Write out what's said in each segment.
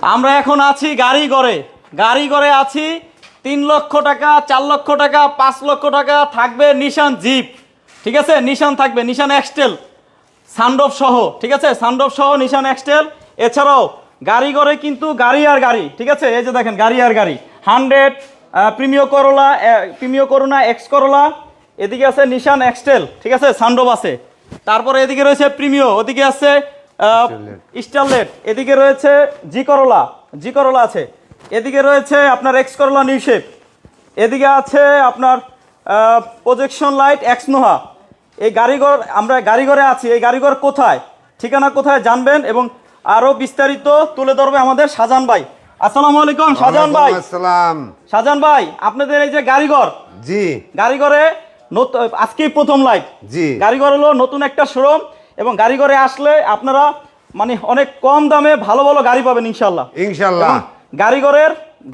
আমরা এখন আছি গাড়ি ঘরে আছি। 3 লক্ষ টাকা, 4 লক্ষ টাকা, 5 লক্ষ টাকা থাকবে নিশান জিপ, ঠিক আছে। নিশান থাকবে, নিশান এক্সটেল সানডোফ সহ, ঠিক আছে। সানডোফ সহ নিশান এক্সটেল। এছাড়াও গাড়ি ঘরে কিন্তু গাড়ি আর গাড়ি, ঠিক আছে। এই যে দেখেন গাড়ি আর গাড়ি 100 প্রিমিও করোনা এক্স করোলা, এদিকে আছে নিশান এক্সটেল, ঠিক আছে, সানডোফ আছে। তারপরে এদিকে রয়েছে প্রিমিও, ওদিকে আছে স্টারলেট, এদিকে রয়েছে জি করোলা আছে, এদিকে রয়েছে আপনার এক্স করোলা নিউ শেপ, এদিকে আছে আপনার প্রজেকশন লাইট এক্স নোহা। এই গাড়িঘর, আমরা গাড়িঘরে আছি। এই গাড়িঘর কোথায়, ঠিকানা কোথায় জানবেন এবং আরও বিস্তারিত তুলে ধরবে আমাদের শাহজাহান ভাই। আসসালামু আলাইকুম শাহজাহান ভাই। আসসালাম শাহজাহান ভাই, আপনাদের এই যে গাড়িঘর, জি গাড়িঘরে আজকেই প্রথম লাইভ। জি, গাড়িঘর হলো নতুন একটা শোরুম এবং গাড়িঘরে আসলে আপনারা মানে অনেক কম দামে ভালো ভালো গাড়ি পাবেন ইনশাল্লাহ। ইনশাল্লাহ।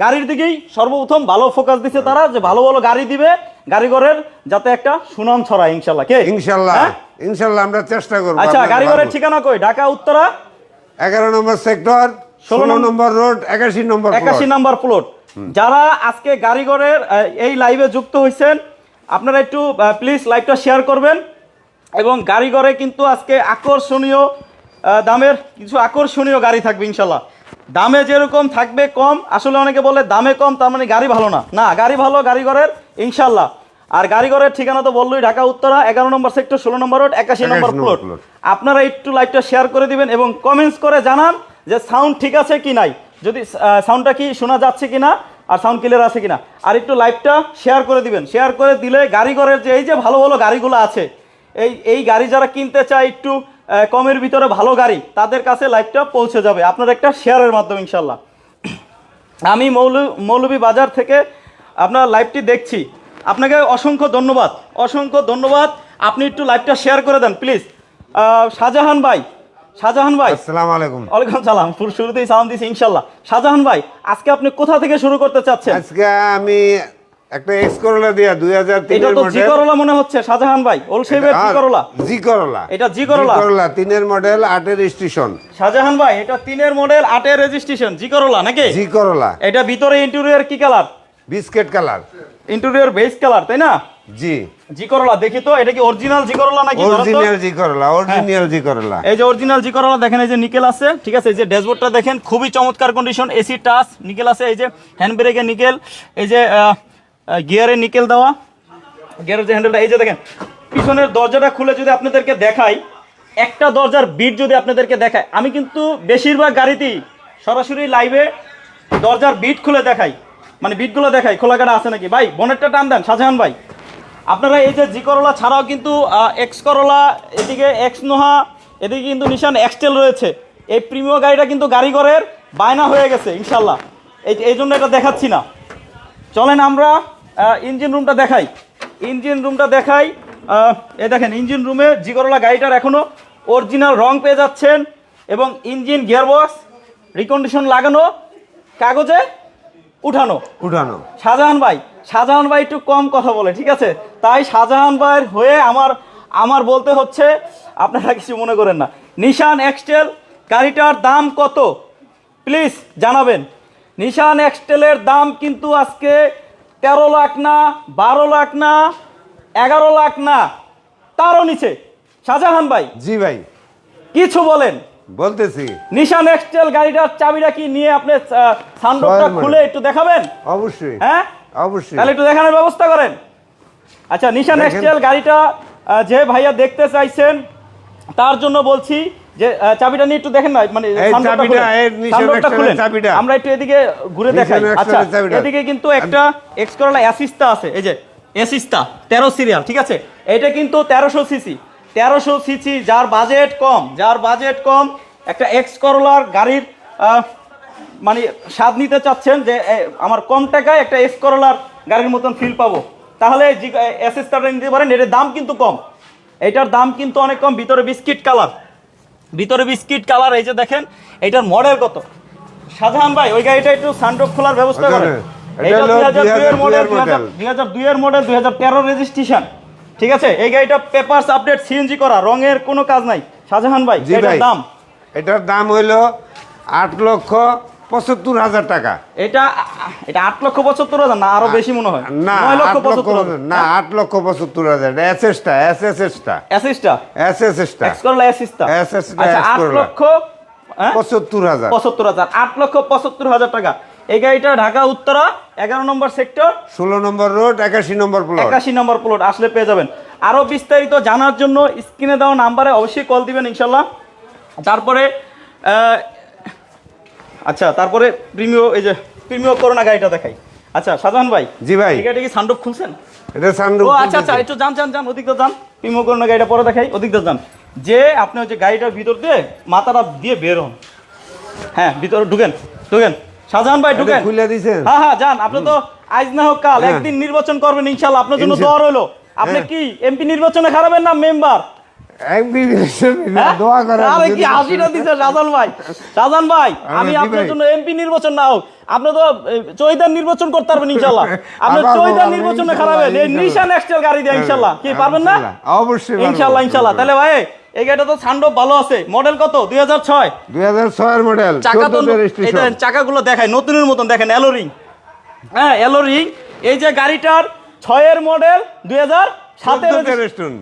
গাড়ির দিকেই সর্বপ্রথম ভালো ফোকাস দিচ্ছে তারা, যে ভালো ভালো গাড়ি দিবে, গাড়িঘরের যাতে একটা সুনাম ছড়ায় ইনশাল্লাহ। কে ইনশাল্লাহ, ইনশাল্লাহ আমরা চেষ্টা করব। আচ্ছা, গাড়িঘরের ঠিকানা কই? ঢাকা উত্তরা 11 নম্বর সেক্টর, 16 নম্বর রোড, 81 নম্বর প্লট। যারা আজকে গাড়িঘরের এই লাইভে যুক্ত হয়েছেন, আপনারা একটু প্লিজ লাইভটা শেয়ার করবেন। এবং গাড়িঘরে কিন্তু আজকে আকর্ষণীয় দামের কিছু আকর্ষণীয় গাড়ি থাকবে ইনশাল্লাহ। দামে যেরকম থাকবে কম, আসলে অনেকে বলে দামে কম তার মানে গাড়ি ভালো না, না গাড়ি ভালো গাড়িঘরের ইনশাল্লাহ। আর গাড়িঘরের ঠিকানা তো বললোই, ঢাকা উত্তরা 11 নম্বর সেক্টর, 16 নম্বর রোড, 81 নম্বর প্লট। আপনারা একটু লাইভটা শেয়ার করে দিবেন এবং কমেন্টস করে জানান যে সাউন্ড ঠিক আছে কি নাই, যদি সাউন্ডটা কি শোনা যাচ্ছে কিনা আর সাউন্ড ক্লিয়ার আছে কিনা। আর একটু লাইভটা শেয়ার করে দিবেন। শেয়ার করে দিলে গাড়িঘরের যে এই যে ভালো ভালো গাড়িগুলো আছে, এই গাড়ি যারা কিনতে চায় একটু কমের ভিতরে ভালো গাড়ি, তাদের কাছে লাইভটা পৌঁছে যাবে আপনার একটা শেয়ারের মাধ্যমে ইনশাল্লাহ। আমি মৌলভী বাজার থেকে আপনার লাইভটি দেখছি, আপনাকে অসংখ্য ধন্যবাদ। আপনি একটু লাইভটা শেয়ার করে দেন প্লিজ। শাহজাহান ভাই, আসসালামু আলাইকুম। ওয়ালাইকুম সালাম। শুরুতেই সালাম দিছি ইনশাল্লাহ। শাহজাহান ভাই, আজকে আপনি কোথা থেকে শুরু করতে চাচ্ছেন? আজকে আমি একটা এক্স করোলা দিয়া 2003 এটা এর তো মডেল। জি করোলা মনে হচ্ছে শাহজাহান ভাই, ওল শেপের জি করোলা। জি করোলা, এটা জি করোলা 3 এর মডেল, 8 এর রেজিস্ট্রেশন। শাহজাহান ভাই, এটা 3 এর মডেল, 8 এর রেজিস্ট্রেশন, জি করোলা নাকি? জি করোলা। এটা ভিতরে ইন্টেরিয়র কি colour? Biscuit colour. Interior beige colour, তাই না? জি করোলা দেখি তো, এটা কি অরিজিনাল জি করোলা নাকি? অরিজিনাল জি করোলা। এই যে অরিজিনাল জি করোলা দেখেন, এই যে নিকেল আছে, ঠিক আছে। এই যে ড্যাশবোর্ডটা দেখেন, খুবই চমৎকার কন্ডিশন, এসি টাচ নিকেল আছে। এই যে হ্যান্ড ব্রেকে নিকেল, এই যে গিয়ারে নিকেল দেওয়া, গিয়ারের যে হ্যান্ডেলটা, এই যে দেখেন পিছনের দরজাটা খুলে যদি আপনাদেরকে দেখাই, একটা দরজার বিট যদি আপনাদেরকে দেখায়, আমি কিন্তু বেশিরভাগ গাড়িতেই সরাসরি লাইভে দরজার বিট খুলে দেখাই, মানে বিটগুলো দেখাই খোলা কাটা আছে নাকি। ভাই বনেটটা টান দেন শাহজাহান ভাই। আপনারা এই যে জি করোলা ছাড়াও কিন্তু এক্স করোলা, এদিকে এক্স নোহা, এদিকে কিন্তু নিশান এক্সটেল রয়েছে। এই প্রিমিয়াম গাড়িটা কিন্তু গাড়িঘরের বায়না হয়ে গেছে ইনশাল্লাহ, এই জন্য এটা দেখাচ্ছি না। চলেন আমরা ইঞ্জিন রুমটা দেখাই। এই দেখেন ইঞ্জিন রুমে জি করোলা গাড়িটার এখনও অরিজিনাল রং পেয়ে যাচ্ছেন এবং ইঞ্জিন গিয়ারবক্স রিকন্ডিশন লাগানো, কাগজে উঠানো। শাহজাহান ভাই একটু কম কথা বলে, ঠিক আছে, তাই শাহজাহান ভাইয়ের হয়ে আমার বলতে হচ্ছে, আপনারা কিছু মনে করেন না। নিশান এক্সটেল গাড়িটার দাম কত প্লিজ জানাবেন। নিশান এক্সটেলের দাম কিন্তু আজকে 13 লাখ না, 12 লাখ না, 11 লাখ না, তারও নিচে। শাহজাহান ভাই, জি ভাই কিছু বলেন। বলতেছি, নিশান এক্সটেল গাড়িটার চাবিটা কি নিয়ে আপনি সানরুফটা খুলে একটু দেখাবেন? অবশ্যই, হ্যাঁ অবশ্যই, তাহলে একটু দেখানোর ব্যবস্থা করেন। আচ্ছা, নিশান এক্সটেল গাড়িটা যে ভাইয়া দেখতে চাইছেন তার জন্য বলছি যে চাবিটা নিয়ে একটু দেখেন না, মানে সানরুফটা খুলেন, আমরা একটু এদিকে ঘুরে দেখাই। আচ্ছা, এদিকে কিন্তু একটা এক্স করোলা অ্যাসিস্তা আছে, এই যে অ্যাসিস্তা 13 সিরিয়াল, ঠিক আছে। এটা কিন্তু 1300 সিসি, যার বাজেট কম একটা এক্স করোলার গাড়ির মানে স্বাদ নিতে চাচ্ছেন, যে আমার কম টাকায় একটা এক্স করোলার গাড়ির মতন ফিল পাবো, তাহলে অ্যাসিস্টারটা নিতে পারেন। এটার দাম কিন্তু কম, এটার দাম কিন্তু অনেক কম। ভিতরে বিস্কিট কালার, এই যে দেখেন এটার মডেল কত। শাহজাহান ভাই, ওই গাড়িটা একটু সানরুফ খোলার ব্যবস্থা করেন। এটা 2002 এর মডেল, 2013 রেজিস্ট্রেশন, ঠিক আছে। এই গাড়িটা পেপারস আপডেট, সিএনজি করা, রঙের কোনো কাজ নাই। শাহজাহান ভাই, এটার দাম হইলো 75,000 টাকা। এটা 8,75,000 না আরো বেশি মনে হয়? না 9,75,000 না 8,75,000 এসএসটা অ্যাসিস্টটা এক্স করলা অ্যাসিস্টটা। আচ্ছা 75,000 8,75,000 8,75,000 টাকা। এই গাড়িটা ঢাকা উত্তরা 11 নম্বর সেক্টর 16 নম্বর রোড 81 নম্বর প্লট 81 নম্বর প্লট আসলে পেয়ে যাবেন। আরো বিস্তারিত জানার জন্য স্ক্রিনে দেওয়া নাম্বারে অবশ্যই কল দিবেন ইনশাল্লাহ। তারপরে আচ্ছা তারপরে প্রিমিও করোনা গাড়িটা দেখাই। আচ্ছা শাহজাহান ভাই, জি ভাই, এই গাড়িটা কি সানরুফ খুলছেন? এটা সানরুফ। ও আচ্ছা আচ্ছা, একটু যান ওদিকটা যান। প্রিমিও করোনা গাড়িটা পরে দেখাই, ওদিকটা যান। যে আপনি হচ্ছে গাড়িটার ভিতর দিয়ে মাথাটা দিয়ে বের হন, হ্যাঁ ভিতরে ঢুকেন শাহজাহান ভাই ঢুকেন। খুলে দিয়েছেন? হ্যাঁ যান। আপনি তো আজ না হোক কাল একদিন নির্বাচন করবেন ইনশাআল্লাহ, আপনার জন্য দোয়া রইলো। আপনি কি এমপি নির্বাচনে খারাপেন না মেম্বার? দোয়া করেন। আরে কি হাসিটা দিছে শাহজাহান ভাই, আমি আপনার জন্য এমপি নির্বাচন না হোক, আপনি তো চৈদার নির্বাচন করতে পারবেন ইনশাআল্লাহ। আপনি চৈদার নির্বাচনে খারাপেন এই নিশান এক্সটেল গাড়ি দিয়ে ইনশাআল্লাহ। কি পারবেন না? অবশ্যই ইনশাআল্লাহ। তাহলে ভাই এই গাড়িটা তো সানরুফ ভালো আছে। মডেল কত? 2006 এর মডেল। চাকা তো এটা চাকাগুলো দেখায় নতুনের মতন, দেখেন এলোরিং। হ্যাঁ এলোরিং। এই যে গাড়িটার 6 এর মডেল 2007 এর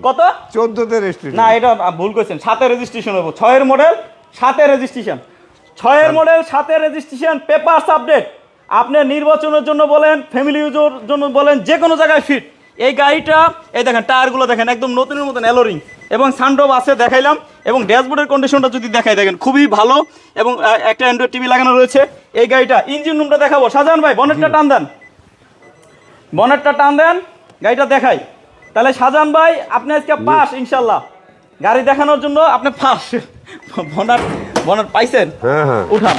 কত? 14 তে রেজিস্ট্রেশন। না এটা ভুল করেছেন, 7 এর রেজিস্ট্রেশন হবে। 6 এর মডেল 7 এর রেজিস্ট্রেশন, 6 এর মডেল 7 এর রেজিস্ট্রেশন, পেপারস আপডেট। আপনি নির্বাচনের জন্য বলেন, ফ্যামিলি ইউজের জন্য বলেন, যে কোনো জায়গায় ফিট। এই গাড়িটা এই দেখেন টায়ারগুলো দেখেন একদম নতুনের মতন এলোরিং, এবং সানরুফ আছে দেখাইলাম। এবং ড্যাশবোর্ডের কন্ডিশনটা যদি দেখাই দেখেন খুবই ভালো, এবং একটা অ্যান্ড্রয়েড টিভি লাগানো রয়েছে এই গাড়িটা। ইঞ্জিন রুমটা দেখাবো শাহজাহান ভাই, বনেটটা টান দেন, গাড়িটা দেখাই। তাহলে শাহজাহান ভাই আপনি আজকে পাস ইনশাল্লাহ, গাড়ি দেখানোর জন্য আপনি পাস। বনার পাইছেন? হ্যাঁ উঠান।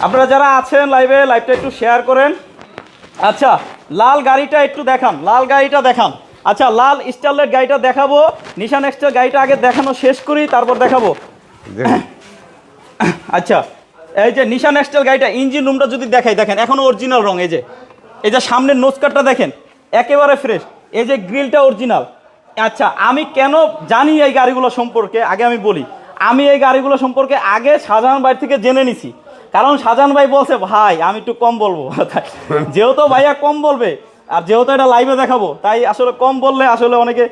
আপনারা যারা আছেন লাইভটা একটু শেয়ার করেন। আচ্ছা লাল গাড়িটা একটু দেখান, আচ্ছা লাল স্টারলেট গাড়িটা দেখাবো। নিশান এক্সটার গাড়িটা আগে দেখানো শেষ করি, তারপর দেখাবো। আচ্ছা এই যে নিশান এক্সটার গাড়িটা ইঞ্জিন রুমটা যদি দেখাই দেখেন এখনো অরিজিনাল রং। এই যে সামনের নোজকারটা দেখেন একেবারে ফ্রেশ, এই যে গ্রিলটা অরিজিনাল। আচ্ছা আমি কেন জানি এই গাড়িগুলো সম্পর্কে আগে আমি বলি। আমি এই গাড়িগুলো সম্পর্কে আগে শাহজাহান ভাই থেকে জেনে নিছি, কারণ শাহজাহান ভাই বলছে ভাই আমি একটু কম বলবো। যেহেতু ভাইয়া কম বলবে আর যেহেতু এটা লাইভে দেখাবো, তাই আসলে কম বললে আসলে অনেকে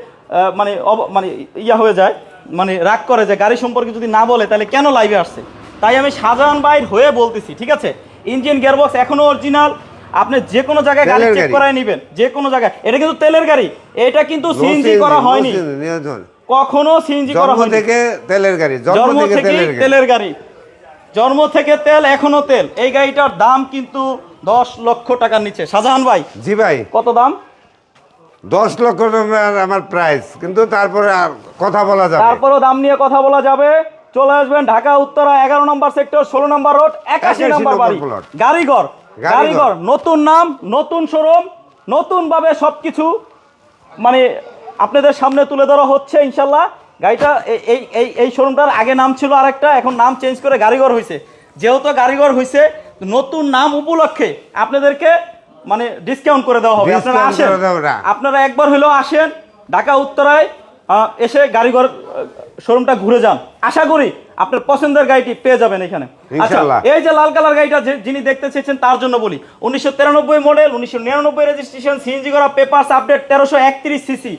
মানে ইয়া হয়ে যায়, মানে রাগ করে যে গাড়ি সম্পর্কে যদি না বলে তাহলে কেন লাইভে আসছে। তাই আমি শাহজাহান ভাইয়ের হয়ে বলতেছি, ঠিক আছে। ইঞ্জিন গিয়ারবক্স এখনো অরিজিনাল, আপনি যে কোনো জায়গায় গাড়ি চেক করায় নেবেন, যে কোনো জায়গায়। এটা কিন্তু তেলের গাড়ি, এটা কিন্তু সিএনজি করা হয়নি কখনো, সিএনজি করা হয়নি। জন্ম থেকে তেলের গাড়ি, জন্ম থেকে তেল, এখনো তেল। এই গাড়িটার দাম কিন্তু 10 লক্ষ টাকার নিচে। শাহজাহান ভাই, জি ভাই, কত দাম? 10 লক্ষ টাকা আমার প্রাইস, কিন্তু তারপরে কথা বলা যাবে, তারপরেও দাম নিয়ে কথা বলা যাবে। চলে আসবেন ঢাকা উত্তরা 11 নম্বর সেক্টর 16 নম্বর রোড 81 নম্বর বাড়ি, গাড়িঘর। নতুন নাম, নতুন শোরুম, নতুন ভাবে সবকিছু মানে আপনাদের সামনে তুলে ধরা হচ্ছে ইনশাল্লাহ। গাড়িটা এই শোরুমটার আগে নাম ছিল আরেকটা, এখন নাম চেঞ্জ করে গাড়িঘর হয়েছে। যেহেতু গাড়িঘর হয়েছে, নতুন নাম উপলক্ষে আপনাদেরকে মানে ডিসকাউন্ট করে দেওয়া হবে। আপনারা আসেন, আপনারা একবার হলেও আসেন ঢাকা উত্তরায়, এসে গাড়িঘর শোরুমটা ঘুরে যান। আশা করি আপনার পছন্দের গাড়িটি পেয়ে যাবেন এখানে। আচ্ছা এই যে লাল কালার গাড়িটা যিনি দেখতে চেয়েছেন তার জন্য বলি, 1993 মডেল, 1999 রেজিস্ট্রেশন, সিএনজি করা, পেপারস আপডেট, 1331 সিসি,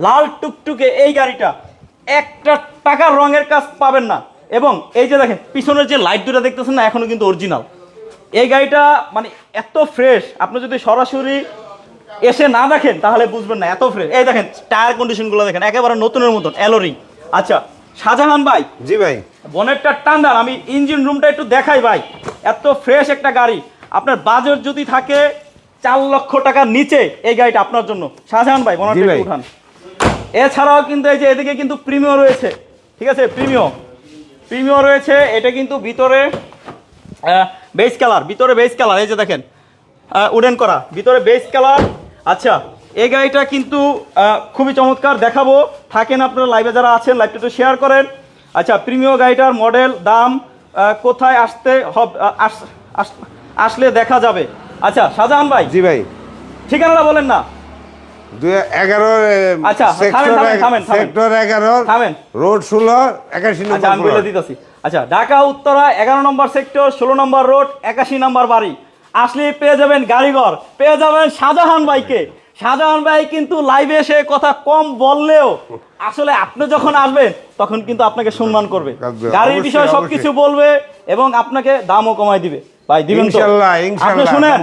লাল টুকটুকে এই গাড়িটা। একটা টাকার রঙের কাজ পাবেন না। এবং এই যে দেখেন পিছনের যে লাইট দুটো দেখতেছেন না, এখনো কিন্তু অরিজিনাল। এই গাড়িটা মানে এত ফ্রেশ, আপনি যদি সরাসরি এসে না দেখেন তাহলে বুঝবেন না, এত ফ্রেশ। এই দেখেন টায়ার কন্ডিশনগুলো দেখেন একেবারে নতুনের মতন এলোরিং। আচ্ছা শাহজাহান ভাই, জি ভাই, বনেটটা টান দেন, আমি ইঞ্জিন রুমটা একটু দেখাই ভাই। এত ফ্রেশ একটা গাড়ি, আপনার বাজেট যদি থাকে 4 লক্ষ টাকার নিচে এই গাড়িটা আপনার জন্য। শাহজাহান ভাই বনেটটা উঠান। এছাড়াও কিন্তু এই যে এদিকে কিন্তু প্রিমিও রয়েছে, ঠিক আছে, প্রিমিও রয়েছে। এটা কিন্তু ভিতরে বেস কালার, এই যে দেখেন উডেন করা, ভিতরে বেস কালার। আচ্ছা এই গাড়িটা কিন্তু খুবই চমৎকার, দেখাবো। থাকেন আপনারা লাইভে যারা আছেন, লাইভটা একটু শেয়ার করেন। আচ্ছা প্রিমিও গাড়িটার মডেল, দাম, কোথায় আসলে দেখা যাবে। আচ্ছা শাহজাহান ভাই, জি ভাই, ঠিকানাটা বলেন না। 11 আচ্ছা সেক্টর 11 রোড 16 81 নম্বর। আমি বলে দিতেছি। আচ্ছা, ঢাকা উত্তরা 11 নম্বর সেক্টর, 16 নম্বর রোড, 81 নম্বর বাড়ি। আসলে পেয়ে যাবেন গাড়িঘর, পেয়ে যাবেন শাহজাহান ভাইকে। শাহজাহান ভাই কিন্তু লাইভে এসে কথা কম বললেও আসলে আপনি যখন আসবেন তখন কিন্তু আপনাকে সম্মান করবে, গাড়ির বিষয়ে সবকিছু বলবে এবং আপনাকে দামও কমাই দিবে। ভাই দিবেন তো? ইনশাআল্লাহ, আপনি ইনশাআল্লাহ। শুনেন,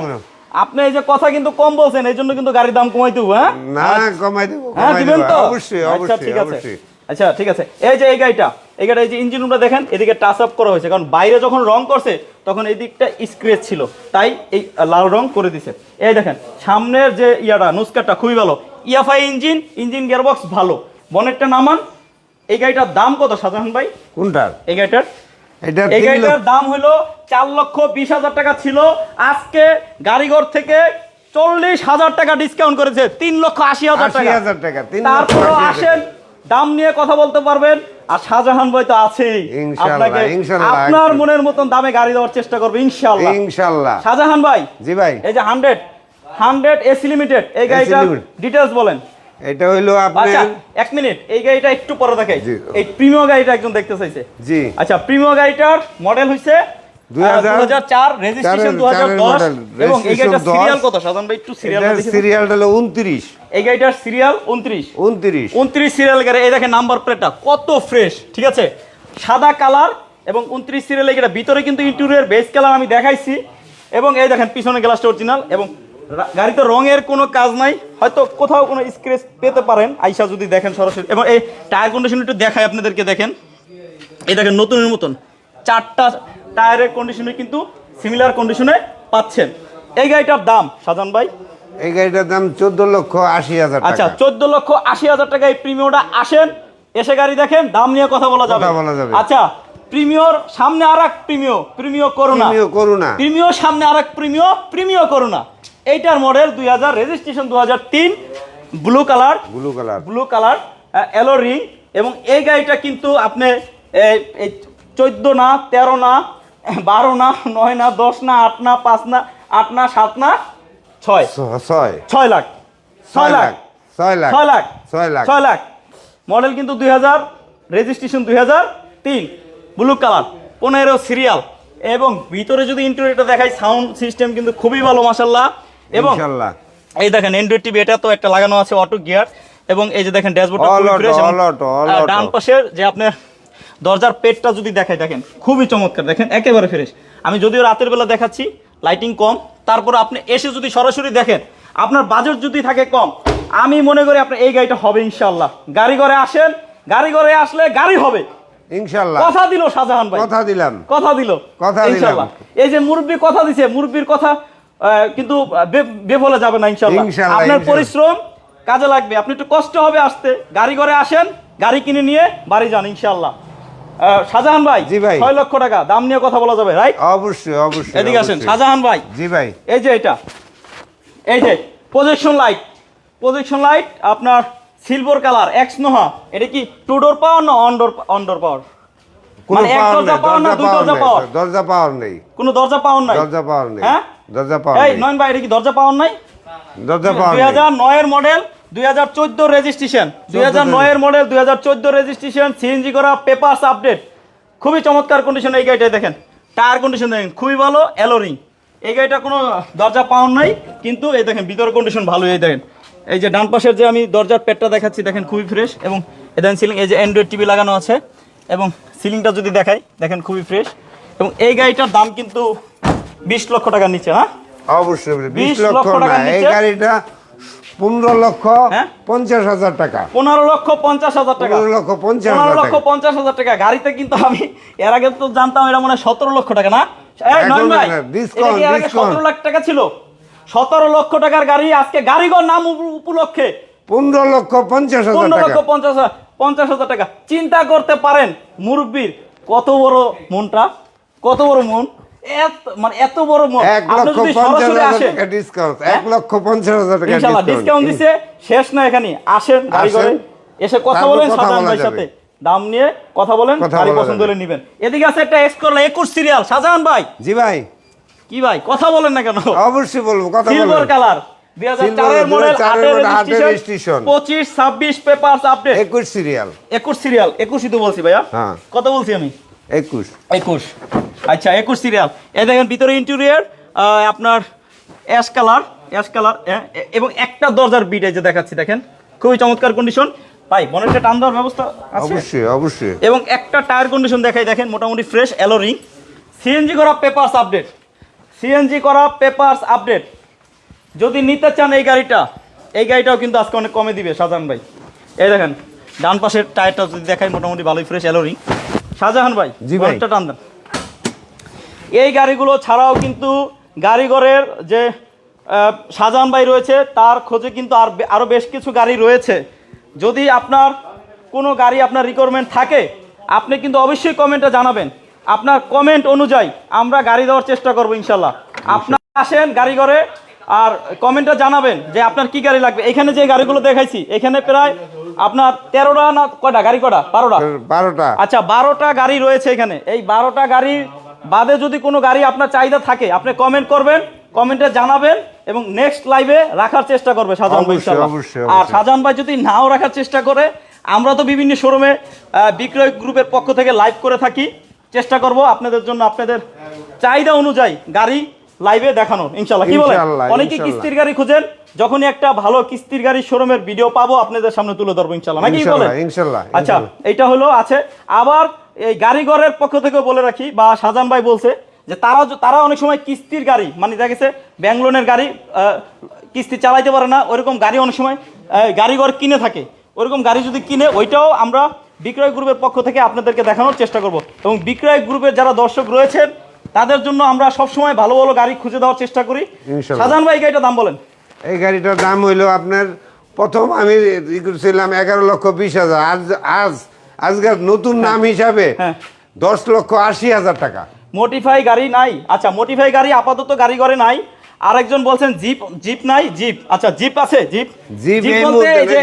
আপনি এই যে কথা কিন্তু কম বলছেন, এই জন্য কিন্তু গাড়ির দাম কমাই দেবো। হ্যাঁ না, কমাই দেব, হ্যাঁ কমাই দিবেন দেব, তো? অবশ্যই আচ্ছা অবশ্যই ঠিক আছে, অবশ্যই। আচ্ছা ঠিক আছে। এই যে এই গাড়িটা এই যে ইঞ্জিন রুমটা দেখেন, এদিকে টাচ আপ করা হয়েছে, কারণ বাইরে যখন রং করছে তখন এই দিকটা স্ক্র্যাচ ছিল, তাই এই লাল রং করে দিছে। এই দেখেন সামনের যে ইয়াটা নুস্কারটা খুবই ভালো, ইএফআই ইঞ্জিন গিয়ারবক্স ভালো। বনেটটা নামান। এই গাড়িটার দাম কত শাহজাহান ভাই? কোনটার? এই গাড়িটার এটা এই গাড়িটার দাম হলো 4,20,000 টাকা ছিল, আজকে গাড়িঘর থেকে 40,000 টাকা ডিসকাউন্ট করেছে, 3,80,000 টাকা। 80,000 টাকা, 3,80,000 তারপর আসেন, দাম নিয়ে কথা বলতে পারবেন। আর শাহজাহান ভাই তো আছেই, ইনশাআল্লাহ, আপনাকে ইনশাআল্লাহ, আপনার মনের মতন দামে গাড়ি দেওয়ার চেষ্টা করবে ইনশাআল্লাহ। ইনশাআল্লাহ। শাহজাহান ভাই, জি ভাই। এই যে 100 এসি লিমিটেড এই গাড়িটার Limited। ডিটেইলস বলেন। এটা হইলো আচ্ছা আপনার, এক মিনিট, এই গাড়িটা একটু পরে দেখাই। জি। এই প্রিমিয়াম গাড়িটা একজন দেখতে চাইছে। জি। আচ্ছা, প্রিমিয়াম গাড়িটার মডেল হইছে 2004, 2004, রেজিস্ট্রেশন চারের 2010 model, এবং এই গাড়িটার registration সিরিয়াল 10 কত শাহজাহান ভাই? একটু সিরিয়াল এটার দেখেন। সিরিয়ালটা হলো 29। এই গাড়িটার সিরিয়াল 29 সিরিয়াল গাড়ি। এই দেখেন নাম্বার প্লেটটা কত ফ্রেশ, ঠিক আছে, সাদা কালার এবং 29 সিরিয়াল। এটা ভিতরে কিন্তু ইন্টেরিয়র বেস কালার আমি দেখাইছি, এবং এই দেখেন পিছনে গ্লাসটা অরিজিনাল, এবং গাড়িতে রঙের কোনো কাজ নাই, হয়তো কোথাও কোনো স্ক্র্যাচ পেতে পারেন আইসা যদি দেখেন সরাসরি। এবং এই টায়ার কন্ডিশন একটু দেখাই আপনাদেরকে, দেখেন এই দেখেন নতুনের মতন 4টা টায়ারের কন্ডিশনে কিন্তু সিমিলার কন্ডিশনে পাচ্ছেন। এই গাড়িটার দাম শাহজাহান ভাই? এই গাড়িটার দাম 14,80,000 আচ্ছা, টাকা। 14,80,000 টাকা। এই প্রিমিয়মটা আসেন, এসে গাড়ি দেখেন, দাম নিয়ে কথা বলা যাবে। কথা বলা যাবে। আচ্ছা, প্রিমিয়র সামনে আরেক প্রিমিয় করোনা, করুণা। প্রিমিয় সামনে আরেক প্রিমিয় করোনা। এইটার মডেল 2000, রেজিস্ট্রেশন 2003, ব্লু কালার এলো রিং। এবং এই গাড়িটা কিন্তু আপনি এই 14 না, 13 না, 12 না, 9 না, 10 না, 8 না, 5 না, 8 না, 7 না, 6 লাখ 6 লাখ 6 লাখ 6 লাখ 6 লাখ 6 লাখ মডেল কিন্তু 2000, রেজিস্ট্রেশন 2003, ব্লু কালার, 15 সিরিয়াল। এবং ভিতরে যদি ইন্টেরিয়রটা দেখাই, সাউন্ড সিস্টেম কিন্তু খুবই ভালো মাশাআল্লাহ। এবং ইনশাআল্লাহ। এই দেখেন অ্যান্ড্রয়েড টিভি, এটা তো একটা লাগানো আছে অটো গিয়ার। এবং এই যে দেখেন ড্যাশবোর্ডটা খুবই ফ্রেশ। ডান পাশের যে আপনার দরজার পেটটা যদি দেখাই, দেখেন খুবই চমৎকার, দেখেন একেবারে ফ্রেশ। আমি যদিও রাতের বেলা দেখাচ্ছি, লাইটিং কম, তারপর আপনি এসে যদি সরাসরি দেখেন, আপনার বাজেট যদি থাকে কম, আমি মনে করি আপনার এই গাড়িটা হবে ইনশাআল্লাহ। গাড়ি ঘরে আসেন, গাড়ি ঘরে আসলে গাড়ি হবে ইনশাআল্লাহ। কথা দিল শাহজাহান ভাই, কথা দিলাম, কথা দিল ইনশাআল্লাহ। এই যে মুরব্বি কথা দিছে, মুরব্বির কথা কিন্তু বেফলে যাবে না ইনশাআল্লাহ। ইনশাআল্লাহ, আপনার ইনশাআল্লাহ। পরিশ্রম কাজে লাগবে, আপনি একটু কষ্ট হবে আসতে, গাড়ি ঘরে আসেন, গাড়ি কিনে নিয়ে বাড়ি যান ইনশাআল্লাহ। শাহজাহান ভাই, জি ভাই। 6 লক্ষ টাকা দাম নিয়ে কথা বলা যাবে, রাইট? অবশ্যই অবশ্যই। এদিকে আসেন অবশ্যই। শাহজাহান ভাই, জি ভাই। এই যে এই যে প্রজেকশন লাইট আপনার সিলভার কালার, এক্স নোহা। এটা কি 2 ডোর পাওয়ার না অন ডোর পাওয়ার? কোনো মানে এক পাওয়ার দরজা নেই, পাওয়ার না, দুই দরজা পাওয়ার? দরজা পাওয়ার নেই, কোনো দরজা পাওয়ার নাই? দরজা পাওয়ার নেই, হ্যাঁ দরজা পাওয়ার এই নেই, নয়ন ভাই, এটা কি দরজা পাওয়ার নাই? দরজা পাওয়ার নেই। 2009 এর মডেল, 2014 রেজিস্ট্রেশন, 2009 এর মডেল, 2014 রেজিস্ট্রেশন, সিএনজি করা, পেপারস আপডেট, খুবই চমৎকার কন্ডিশন। এই গাড়িটা দেখেন, টায়ার কন্ডিশন দেখেন খুবই ভালো, এলোরিং। এই গাড়িটা কোনো দরজা পাওয়ার নাই, কিন্তু এই দেখেন ভিতর কন্ডিশন ভালো। এই দেখেন এই যে ডান পাশের যে আমি দরজার পেটটা দেখাচ্ছি, দেখেন খুবই ফ্রেশ। এবং এই দেখেন সিলিং, এই যে অ্যান্ড্রয়েড টিভি লাগানো আছে, এবং সিলিংটা যদি দেখাই, দেখেন খুবই ফ্রেশ। এবং এই গাড়িটার দাম কিন্তু 20 লক্ষ টাকার নিচে, না? অবশ্যই 20 20 লক্ষ লক্ষ না, টাকার এই নিচে? গাড়িটা 15,50,000 টাকা। 15,50,000 টাকা, 15,50,000 টাকা গাড়িতে কিন্তু আমি এর আগে তো জানতাম এটা মনে হয় 17 লক্ষ টাকা, না? এই এখন নয়ন ভাই, না, এটা discount, কি এর আগে discount। 17 লাখ টাকা ছিল? 17 লক্ষ টাকার গাড়ি আজকে গাড়িঘর নাম উপলক্ষে 15,50,000 টাকা। 15,50,000 টাকা। চিন্তা করতে পারেন মুরব্বির কত বড় মনটা, কত বড় মন, মানে এত বড় মন। আপনি যদি সরাসরি 1,50,000 আসেন, টাকা ডিসকাউন্ট, 1,50,000 টাকা ইনশাআল্লাহ ডিসকাউন্ট দিছে, শেষ না এখানে। আসেন গাড়ি ঘরে, এসে কথা তারপর বলেন কথা শাহজাহান বলা ভাইয়ের যাবে। সাথে, দাম নিয়ে কথা বলেন, কথা গাড়ি বলা পছন্দ যাবে। হলে নেবেন। এদিকে আছে একটা এক্সকরলা 21 সিরিয়াল, শাহজাহান ভাই। জি ভাই, কি ভাই কথা বলেন না কেন? অবশ্যই বলবো, কথা সিলভার বলবো। কালার, 2004 এর মডেল, 8 এর registration, 25, 26 papers update, 21 serial. 21 serial, 21ই তো বলছি ভাইয়া। হ্যাঁ। কত বলছি আমি? 21। 21, আচ্ছা 21 সিরিয়াল। এই দেখেন ভিতরে ইন্টেরিয়র আপনার অ্যাশ কালার এবং একটা দরজার বিট এই যে দেখাচ্ছি, দেখেন খুবই চমৎকার কন্ডিশন। ভাই বনেটটা টান দেওয়ার ব্যবস্থা আছে অবশ্যই। এবং একটা টায়ার কন্ডিশন দেখাই, দেখেন মোটামুটি ফ্রেশ অ্যালো রিং। সিএনজি করা পেপারস আপডেট। যদি নিতে চান এই গাড়িটাও কিন্তু আজকে অনেক কমে দিবে শাহজাহান ভাই। এই দেখেন ডান পাশের টায়ারটা যদি দেখাই মোটামুটি ভালোই ফ্রেশ অ্যালো রিং। শাহজাহান ভাই জি ভাই, বনেটটা টান দেন। এই গাড়িগুলো ছাড়াও কিন্তু গাড়িঘরের যে শাহজাহান ভাই রয়েছে তার খোঁজে কিন্তু আরও বেশ কিছু গাড়ি রয়েছে। যদি আপনার কোনো গাড়ি আপনার রিকোয়ারমেন্ট থাকে আপনি কিন্তু অবশ্যই কমেন্টে জানাবেন। আপনার কমেন্ট অনুযায়ী আমরা গাড়ি দেওয়ার চেষ্টা করবো ইনশাল্লাহ। আপনার আসেন গাড়িঘরে আর কমেন্টে জানাবেন যে আপনার কি গাড়ি লাগবে। এখানে যে গাড়িগুলো দেখাইছি এখানে প্রায় আপনার 13টা না কয়টা গাড়ি, কটা 12টা। আচ্ছা 12টা গাড়ি রয়েছে এখানে। এই 12টা গাড়ি বাদে যদি কোনো গাড়ি আপনার চাহিদা থাকে আপনি কমেন্ট করবেন, কমেন্টে জানাবেন এবং নেক্সট লাইভে রাখার চেষ্টা করবে শাহজাহান ভাই ইনশাআল্লাহ। আর শাহজাহান ভাই যদি নাও রাখার চেষ্টা করে, আমরা তো বিভিন্ন শোরুমে বিক্রয় গ্রুপের পক্ষ থেকে লাইভ করে থাকি, চেষ্টা করব আপনাদের জন্য আপনাদের চাহিদা অনুযায়ী গাড়ি লাইভে দেখানো ইনশাআল্লাহ। কি বলেন? অনেকে কিস্তির গাড়ি খুঁজেন, যখনই একটা ভালো কিস্তির গাড়ি শোরুমের ভিডিও পাবো আপনাদের সামনে তুলে ধরবো ইনশাআল্লাহ, নাকি বলেন? ইনশাআল্লাহ। আচ্ছা এটা হলো আছে। আবার এই গাড়িঘরের পক্ষ থেকে বলে রাখি, বা শাহজাহান ভাই বলছে যে তারা অনেক সময় কিস্তির গাড়ি, মানে দেখা গেছে ব্যাংক লোনের গাড়ি কিস্তি চালাইতে পারে না, ওইরকম গাড়ি অনেক সময় গাড়িঘর কিনে থাকে। ওইরকম গাড়ি যদি কিনে ওইটাও আমরা বিক্রয় গ্রুপের পক্ষ থেকে আপনাদেরকে দেখানোর চেষ্টা করব। এবং বিক্রয় গ্রুপের যারা দর্শক রয়েছেন তাদের জন্য আমরা সবসময় ভালো ভালো গাড়ি খুঁজে দেওয়ার চেষ্টা করি। শাহজাহান ভাই গাড়িটার দাম বলেন। এই গাড়িটার দাম হইলো আপনার, প্রথম আমি ছিলাম 11,20,000, আজকের নতুন নাম হিসাবে 10,80,000 টাকা। মোটিফাই গাড়ি নাই? আচ্ছা মোটিফাই গাড়ি আপাতত গাড়ি ঘরে নাই। আরেকজন বলছেন জিপ নাই। আচ্ছা জিপ আছে। জিপ বলতে এই যে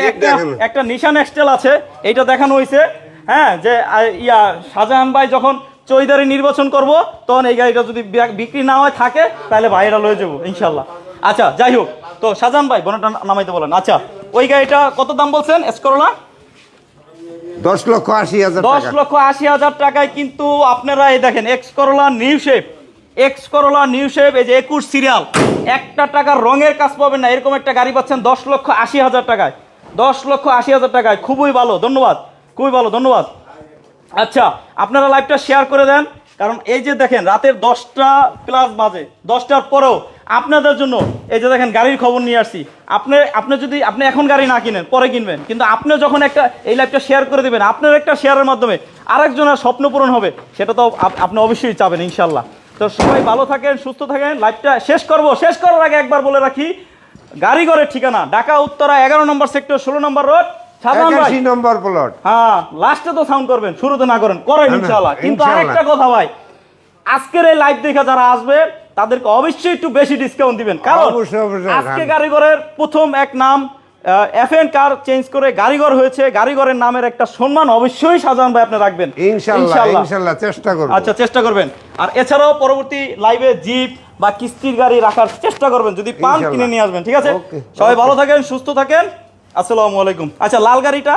একটা নিশান এক্সটেল আছে, এইটা দেখানো হয়েছে। হ্যাঁ, যে শাহজাহান ভাই যখন চৌধুরী নির্বাচন করব তখন এই গাড়িটা যদি বিক্রি না হয় থাকে তাহলে ভাইরা লয়ে যাবো ইনশাল্লাহ। আচ্ছা যাই হোক, তো শাহজাহান ভাই বনেটটা নামাইতে বলেন। আচ্ছা ওই গাড়িটা কত দাম বলছেন? এসকরোলা 10,80,000 টাকা। 10,80,000 টাকায় কিন্তু আপনারা এই দেখেন এসকরোলা নিউ শেপ, এই যে 21 সিরিয়াল, একটা টাকার রঙের কাজ পাবেন না এরকম একটা গাড়ি পাচ্ছেন 10,80,000 টাকায়। 10,80,000 টাকায় খুবই ভালো, ধন্যবাদ, খুবই ভালো, ধন্যবাদ। আচ্ছা আপনারা লাইভটা শেয়ার করে দেন, কারণ এই যে দেখেন রাতের 10টা প্লাস বাজে, 10টার পরেও আপনাদের জন্য এই যে দেখেন গাড়ির খবর নিয়ে আসছি। আপনি যদি এখন গাড়ি না কিনেন পরে কিনবেন, কিন্তু আপনি যখন একটা এই লাইভটা শেয়ার করে দেবেন আপনার একটা শেয়ারের মাধ্যমে আরেকজনের স্বপ্ন পূরণ হবে, সেটা তো আপনি অবশ্যই চাবেন ইনশাল্লাহ। তো সবাই ভালো থাকেন, সুস্থ থাকেন। লাইভটা শেষ করার আগে একবার বলে রাখি, গাড়িঘরের ঠিকানা ঢাকা উত্তরা 11 নম্বর সেক্টর 16 নম্বর রোড, 81 নম্বর প্লট। হ্যাঁ লাস্টে তো সাউন্ড করবেন, শুরুতে না করেন ইনশাআল্লাহ। কিন্তু আরেকটা কথা ভাই, আজকের এই লাইভ দেখে যারা আসবে তাদেরকে অবশ্যই একটু বেশি ডিসকাউন্ট দিবেন, কারণ আজকে গাড়িঘরের প্রথম এক নাম এফএন কার চেঞ্জ করে গাড়িঘর হয়েছে। গাড়িঘরের নামের একটা সম্মান অবশ্যই শাহজাহান ভাই আপনি রাখবেন ইনশাআল্লাহ, চেষ্টা করব। আচ্ছা চেষ্টা করবেন। আর এছাড়াও পরবর্তী লাইভে জিপ বা কিস্তির গাড়ি রাখার চেষ্টা করবেন, যদি পান কিনে নিয়ে আসবেন, ঠিক আছে? সবাই ভালো থাকেন, সুস্থ থাকেন, আসসালামু আলাইকুম। আচ্ছা লাল গাড়িটা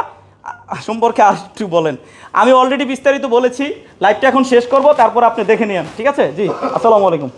সম্পর্কে আর একটু বলেন। আমি অলরেডি বিস্তারিত বলেছি, লাইভটা এখন শেষ করব, তারপর আপনি দেখে নিন, ঠিক আছে? জি আসসালামু আলাইকুম।